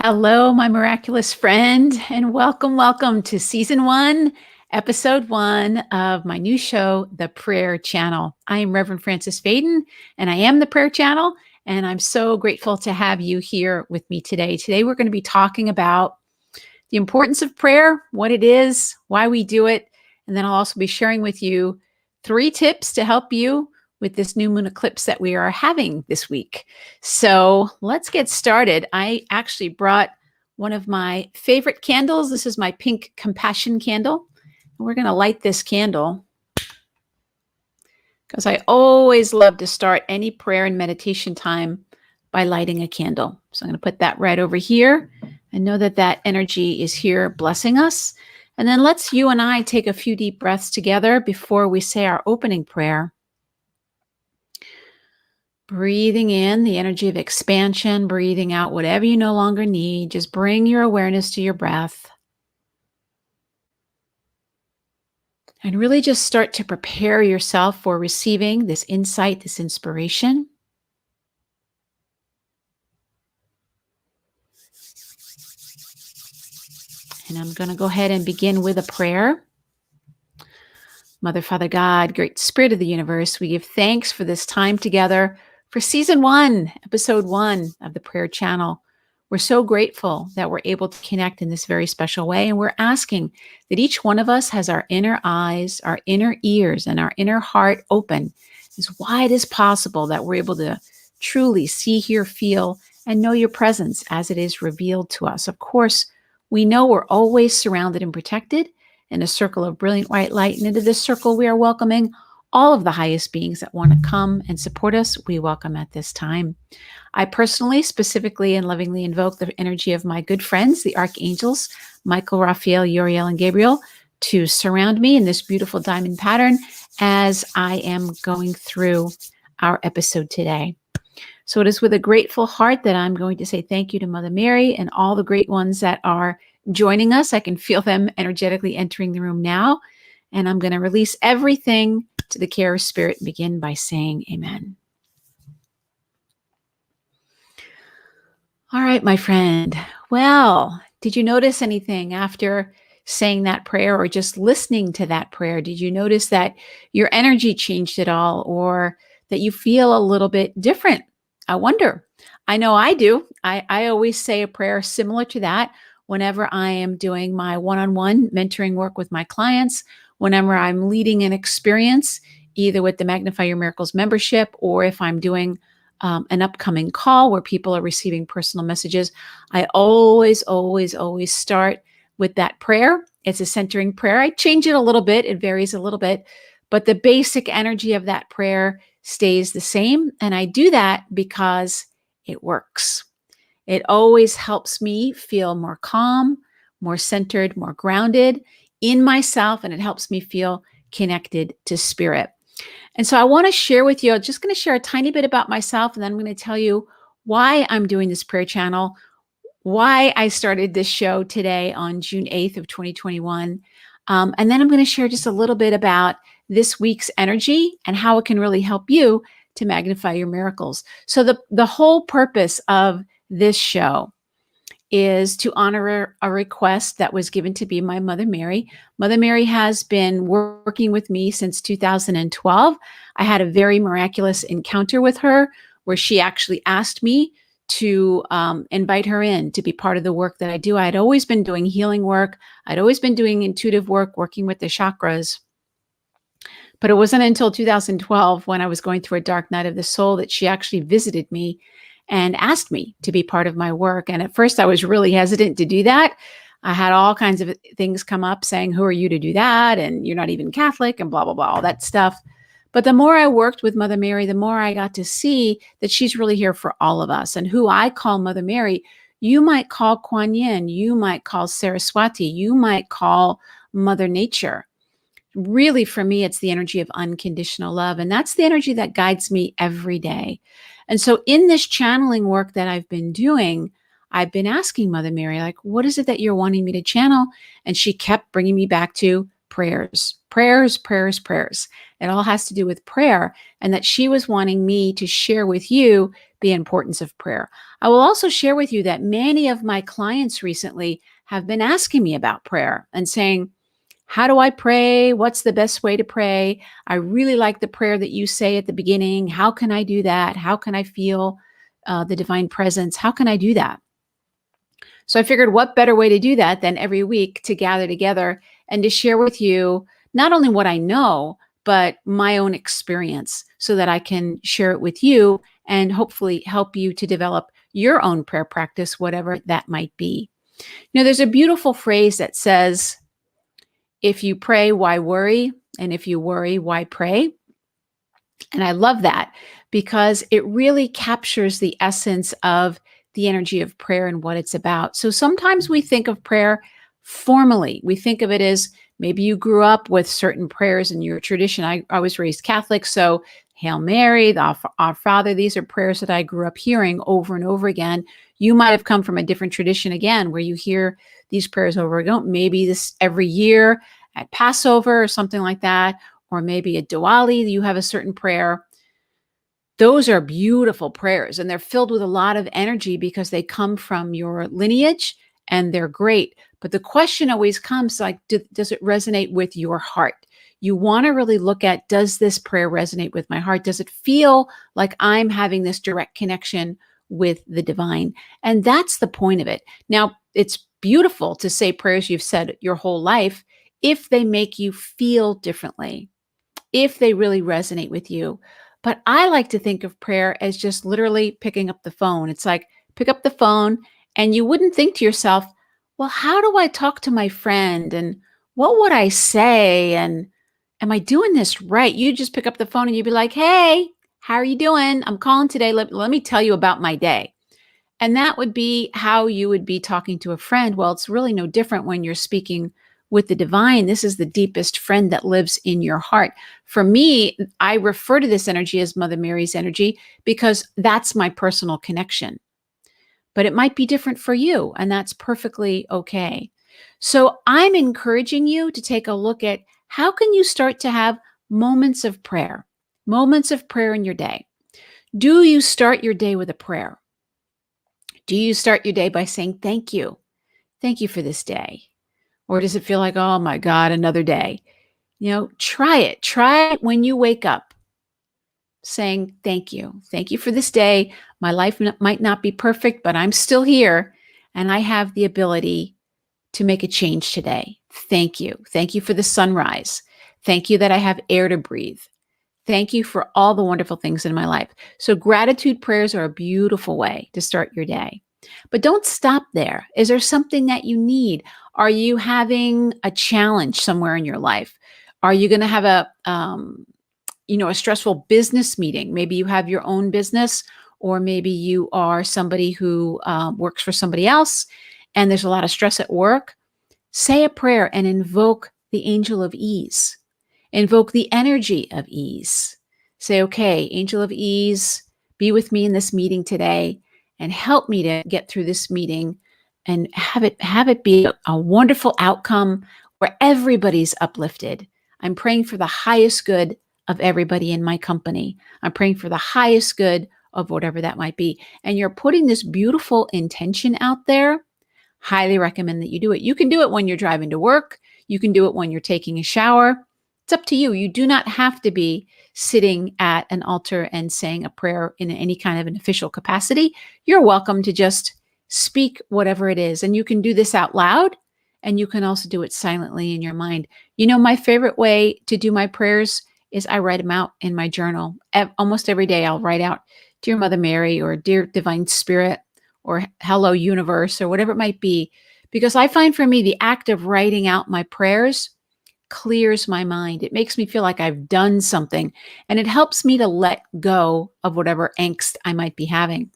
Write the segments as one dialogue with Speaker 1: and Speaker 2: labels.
Speaker 1: Hello, my miraculous friend, and welcome to season 1, episode 1 of my new show, The Prayer Channel. I am Reverend Frances Faden, and I am the Prayer Channel, and I'm so grateful to have you here with me today. Today, we're going to be talking about the importance of prayer, what it is, why we do it, and then I'll also be sharing with you 3 tips to help you with this new moon eclipse that we are having this week. So let's get started. I actually brought one of my favorite candles. This is my pink compassion candle. We're going to light this candle because I always love to start any prayer and meditation time by lighting a candle. So I'm going to put that right over here and know that that energy is here blessing us. And then let's you and I take a few deep breaths together before we say our opening prayer. Breathing in the energy of expansion, breathing out whatever you no longer need. Just bring your awareness to your breath. And really just start to prepare yourself for receiving this insight, this inspiration. And I'm going to go ahead and begin with a prayer. Mother, Father, God, Great Spirit of the universe, we give thanks for this time together for season 1, episode 1 of the Prayer Channel. We're so grateful that we're able to connect in this very special way. And we're asking that each one of us has our inner eyes, our inner ears, and our inner heart open as wide as possible, that we're able to truly see, hear, feel, and know your presence as it is revealed to us. Of course, we know we're always surrounded and protected in a circle of brilliant white light. And into this circle, we are welcoming all of the highest beings that want to come and support us. We welcome at this time. I personally, specifically, and lovingly invoke the energy of my good friends, the archangels, Michael, Raphael, Uriel, and Gabriel, to surround me in this beautiful diamond pattern as I am going through our episode today. So it is with a grateful heart that I'm going to say thank you to Mother Mary and all the great ones that are joining us. I can feel them energetically entering the room now. And I'm going to release everything to the care of Spirit and begin by saying amen. All right, my friend. Well, did you notice anything after saying that prayer or just listening to that prayer? Did you notice that your energy changed at all, or that you feel a little bit different? I wonder. I know I do. I always say a prayer similar to that whenever I am doing my one-on-one mentoring work with my clients, whenever I'm leading an experience, either with the Magnify Your Miracles membership, or if I'm doing an upcoming call where people are receiving personal messages. I always start with that prayer. It's a centering prayer. I change it a little bit. It varies a little bit, but the basic energy of that prayer stays the same. And I do that because it works. It always helps me feel more calm, more centered, more grounded in myself, and it helps me feel connected to Spirit. And so I want to share with you, I'm just going to share a tiny bit about myself, and then I'm going to tell you why I'm doing this prayer channel, why I started this show today on June 8th of 2021. And then I'm going to share just a little bit about this week's energy and how it can really help you to magnify your miracles. So the whole purpose of this show is to honor a request that was given to be my Mother Mary. Mother Mary has been working with me since 2012. I had a very miraculous encounter with her where she actually asked me to invite her in to be part of the work that I do. I had always been doing healing work. I'd always been doing intuitive work, working with the chakras. But it wasn't until 2012, when I was going through a dark night of the soul, that she actually visited me and asked me to be part of my work. And at first I was really hesitant to do that. I had all kinds of things come up saying, who are you to do that? And you're not even Catholic and blah, blah, blah, all that stuff. But the more I worked with Mother Mary, the more I got to see that she's really here for all of us. And who I call Mother Mary, you might call Kuan Yin, you might call Saraswati, you might call Mother Nature. Really, for me, it's the energy of unconditional love. And that's the energy that guides me every day. And so in this channeling work that I've been doing, I've been asking Mother Mary, like, what is it that you're wanting me to channel? And she kept bringing me back to prayers, prayers, prayers, prayers. It all has to do with prayer, and that she was wanting me to share with you the importance of prayer. I will also share with you that many of my clients recently have been asking me about prayer and saying, how do I pray? What's the best way to pray? I really like the prayer that you say at the beginning. How can I do that? How can I feel the divine presence? How can I do that? So I figured what better way to do that than every week to gather together and to share with you not only what I know, but my own experience so that I can share it with you and hopefully help you to develop your own prayer practice, whatever that might be. There's a beautiful phrase that says, if you pray, why worry? And if you worry, why pray? And I love that because it really captures the essence of the energy of prayer and what it's about. So sometimes we think of prayer formally. We think of it as maybe you grew up with certain prayers in your tradition. I was raised Catholic, so Hail Mary, Our Father, these are prayers that I grew up hearing over and over again. You might have come from a different tradition again, where you hear these prayers over again, maybe this every year at Passover or something like that, or maybe at Diwali, you have a certain prayer. Those are beautiful prayers, and they're filled with a lot of energy because they come from your lineage and they're great. But the question always comes like, does it resonate with your heart? You want to really look at, does this prayer resonate with my heart? Does it feel like I'm having this direct connection with the divine? And that's the point of it. Now, it's beautiful to say prayers you've said your whole life if they make you feel differently, if they really resonate with you. But I like to think of prayer as just literally picking up the phone. It's like pick up the phone and you wouldn't think to yourself, well, how do I talk to my friend? And what would I say? And am I doing this right? You just pick up the phone and you'd be like, hey, how are you doing? I'm calling today. Let me tell you about my day. And that would be how you would be talking to a friend. Well, it's really no different when you're speaking with the divine. This is the deepest friend that lives in your heart. For me, I refer to this energy as Mother Mary's energy because that's my personal connection. But it might be different for you, and that's perfectly okay. So I'm encouraging you to take a look at how can you start to have moments of prayer in your day. Do you start your day with a prayer? Do you start your day by saying, thank you? Thank you for this day. Or does it feel like, oh my God, another day? Try it. Try it when you wake up, saying, thank you. Thank you for this day. My life might not be perfect, but I'm still here and I have the ability to make a change today. Thank you. Thank you for the sunrise. Thank you that I have air to breathe. Thank you for all the wonderful things in my life. So gratitude prayers are a beautiful way to start your day. But don't stop there. Is there something that you need? Are you having a challenge somewhere in your life? Are you going to have a stressful business meeting? Maybe you have your own business, or maybe you are somebody who works for somebody else and there's a lot of stress at work. Say a prayer and invoke the angel of ease. Invoke the energy of ease. Say, okay, angel of ease, be with me in this meeting today and help me to get through this meeting and have it be a wonderful outcome where everybody's uplifted. I'm praying for the highest good of everybody in my company. I'm praying for the highest good of whatever that might be. And you're putting this beautiful intention out there. Highly recommend that you do it. You can do it when you're driving to work. You can do it when you're taking a shower. It's up to you. You do not have to be sitting at an altar and saying a prayer in any kind of an official capacity. You're welcome to just speak whatever it is. And you can do this out loud, and you can also do it silently in your mind. My favorite way to do my prayers is I write them out in my journal. Almost every day I'll write out, Dear Mother Mary, or Dear Divine Spirit, or Hello Universe, or whatever it might be. Because I find for me, the act of writing out my prayers clears my mind. It makes me feel like I've done something, and it helps me to let go of whatever angst I might be having.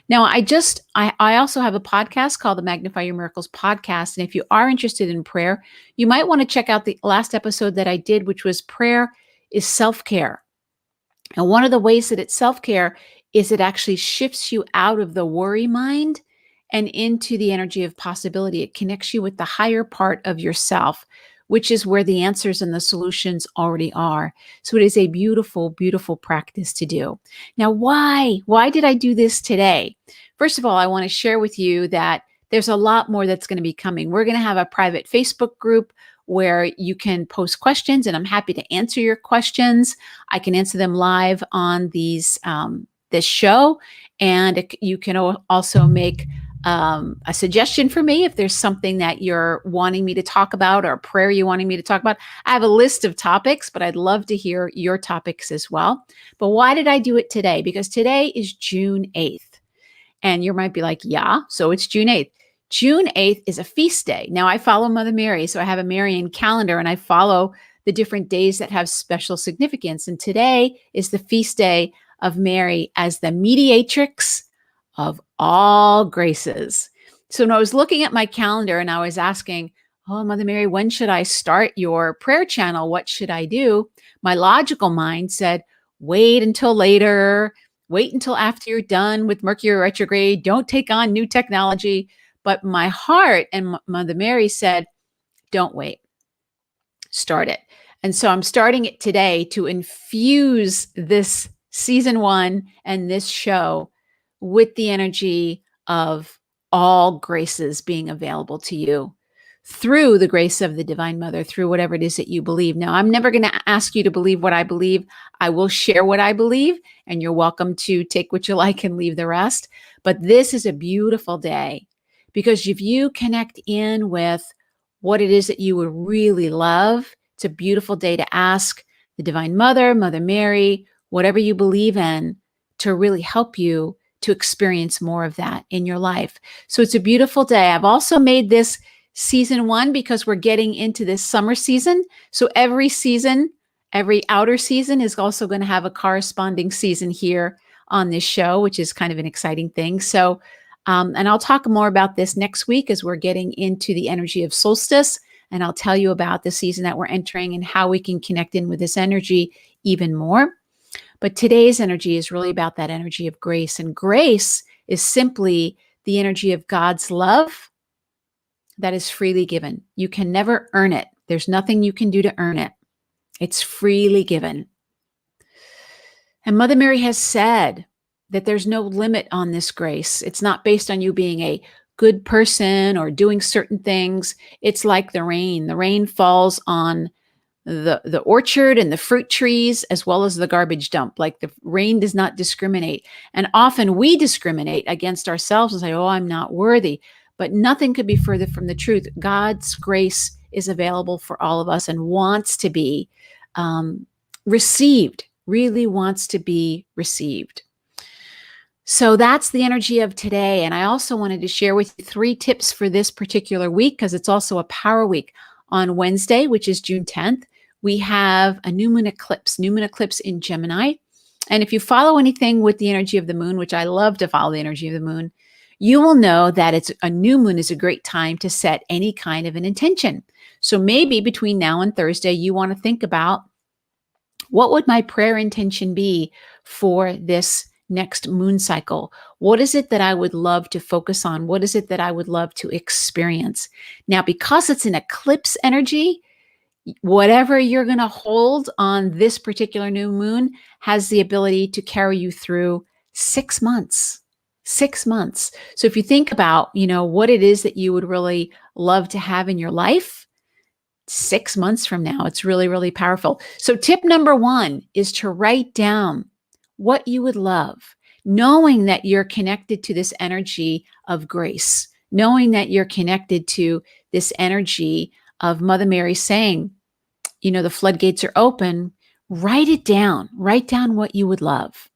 Speaker 1: Now, I also have a podcast called the Magnify Your Miracles podcast. And if you are interested in prayer, you might want to check out the last episode that I did, which was prayer is self-care. And one of the ways that it's self-care is it actually shifts you out of the worry mind and into the energy of possibility. It connects you with the higher part of yourself, which is where the answers and the solutions already are. So it is a beautiful, beautiful practice to do. Now, why? Why did I do this today? First of all, I want to share with you that there's a lot more that's going to be coming. We're going to have a private Facebook group where you can post questions, and I'm happy to answer your questions. I can answer them live on this show, and you can also make a suggestion for me if there's something that you're wanting me to talk about or a prayer you're wanting me to talk about. I have a list of topics, but I'd love to hear your topics as well. But why did I do it today? Because today is June 8th. And you might be like, yeah, so it's June 8th. June 8th is a feast day. Now, I follow Mother Mary, so I have a Marian calendar, and I follow the different days that have special significance. And today is the feast day of Mary as the mediatrix of all graces. So when I was looking at my calendar and I was asking, oh, Mother Mary, when should I start your prayer channel? What should I do? My logical mind said, wait until later. Wait until after you're done with Mercury retrograde. Don't take on new technology. But my heart and Mother Mary said, don't wait. Start it. And so I'm starting it today to infuse this season 1 and this show with the energy of all graces being available to you through the grace of the Divine Mother, through whatever it is that you believe. Now, I'm never going to ask you to believe what I believe. I will share what I believe, and you're welcome to take what you like and leave the rest. But this is a beautiful day because if you connect in with what it is that you would really love, it's a beautiful day to ask the Divine Mother, Mother Mary, whatever you believe in, to really help you to experience more of that in your life. So it's a beautiful day. I've also made this season 1 because we're getting into this summer season. So every season, every outer season is also going to have a corresponding season here on this show, which is kind of an exciting thing. So, and I'll talk more about this next week as we're getting into the energy of solstice. And I'll tell you about the season that we're entering and how we can connect in with this energy even more. But today's energy is really about that energy of grace. And grace is simply the energy of God's love that is freely given. You can never earn it. There's nothing you can do to earn it. It's freely given. And Mother Mary has said that there's no limit on this grace. It's not based on you being a good person or doing certain things. It's like the rain. The rain falls on the orchard and the fruit trees, as well as the garbage dump. Like the rain does not discriminate. And often we discriminate against ourselves and say, oh, I'm not worthy. But nothing could be further from the truth. God's grace is available for all of us and wants to be received, really wants to be received. So that's the energy of today. And I also wanted to share with you 3 tips for this particular week because it's also a power week. On Wednesday, which is June 10th, we have a new moon eclipse in Gemini. And if you follow anything with the energy of the moon, which I love to follow the energy of the moon, you will know that it's a new moon is a great time to set any kind of an intention. So maybe between now and Thursday, you want to think about what would my prayer intention be for this next moon cycle? What is it that I would love to focus on? What is it that I would love to experience? Now, because it's an eclipse energy, whatever you're going to hold on this particular new moon has the ability to carry you through 6 months. 6 months. So if you think about, what it is that you would really love to have in your life, 6 months from now, it's really, really powerful. So tip number 1 is to write down what you would love, knowing that you're connected to this energy of grace, knowing that you're connected to this energy of Mother Mary saying, the floodgates are open. Write it down. Write down what you would love.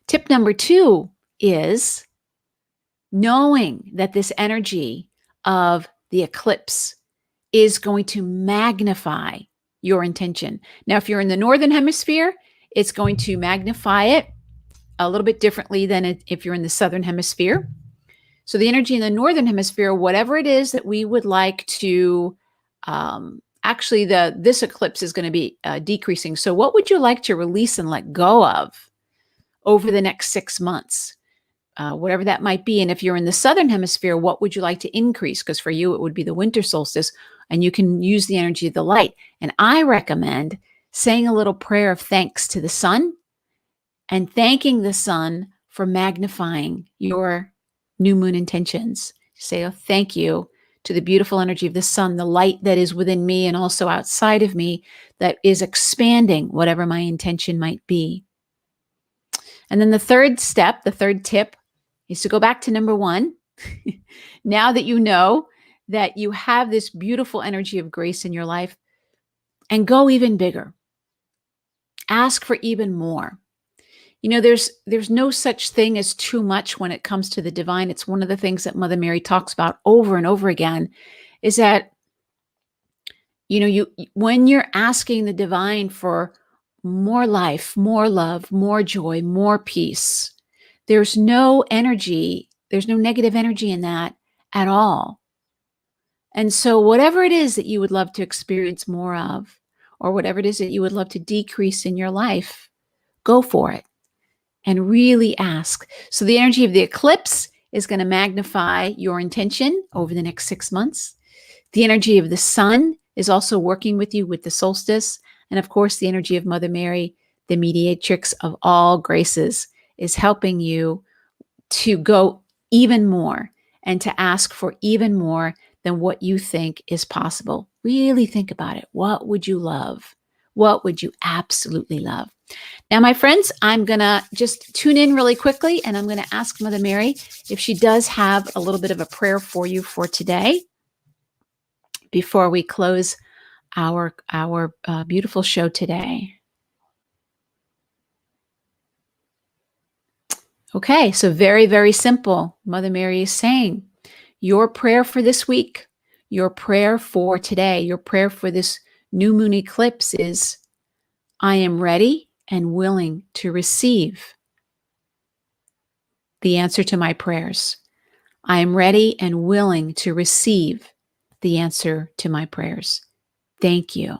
Speaker 1: Tip number 2 is knowing that this energy of the eclipse is going to magnify your intention. Now, if you're in the northern hemisphere, it's going to magnify it a little bit differently than if you're in the southern hemisphere. So the energy in the northern hemisphere, whatever it is that we would like to, actually this eclipse is going to be decreasing. So what would you like to release and let go of over the next 6 months? whatever that might be. And if you're in the southern hemisphere, what would you like to increase? Because for you, it would be the winter solstice, and you can use the energy of the light. And I recommend saying a little prayer of thanks to the sun and thanking the sun for magnifying your new moon intentions. Say, oh, thank you to the beautiful energy of the sun, the light that is within me and also outside of me that is expanding whatever my intention might be. And then the third step, the third tip, is to go back to number one. Now that you know that you have this beautiful energy of grace in your life, and go even bigger. Ask for even more. You know, there's no such thing as too much when it comes to the divine. It's one of the things that Mother Mary talks about over and over again, is that, you know, when you're asking the divine for more life, more love, more joy, more peace, there's no energy, there's no negative energy in that at all. And so whatever it is that you would love to experience more of, or whatever it is that you would love to decrease in your life, go for it and really ask. So the energy of the eclipse is going to magnify your intention over the next 6 months. The energy of the sun is also working with you with the solstice. And of course, the energy of Mother Mary, the mediatrix of all graces, is helping you to go even more and to ask for even more than what you think is possible. Really think about it. What would you love? What would you absolutely love? Now, my friends, I'm going to just tune in really quickly, and I'm going to ask Mother Mary if she does have a little bit of a prayer for you for today before we close our beautiful show today. Okay, so very, very simple. Mother Mary is saying, your prayer for this week, your prayer for today, your prayer for this new moon eclipse is, I am ready and willing to receive the answer to my prayers. I am ready and willing to receive the answer to my prayers. Thank you.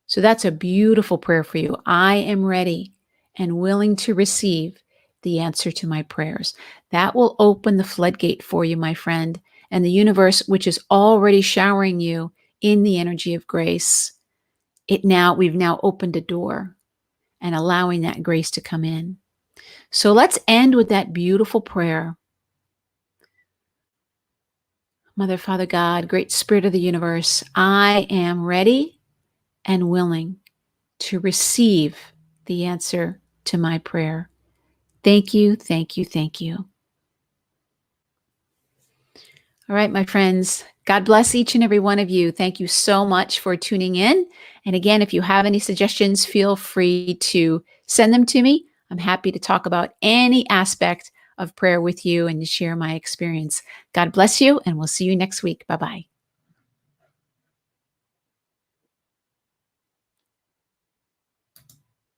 Speaker 1: So that's a beautiful prayer for you. I am ready and willing to receive the answer to my prayers. That will open the floodgate for you, my friend, and the universe, which is already showering you in the energy of grace. We've now opened a door and allowing that grace to come in. So let's end with that beautiful prayer. Mother, Father, God, Great Spirit of the universe, I am ready and willing to receive the answer to my prayer. Thank you, thank you, thank you. All right, my friends, God bless each and every one of you. Thank you so much for tuning in. And again, if you have any suggestions, feel free to send them to me. I'm happy to talk about any aspect of prayer with you and to share my experience. God bless you, and we'll see you next week. Bye-bye.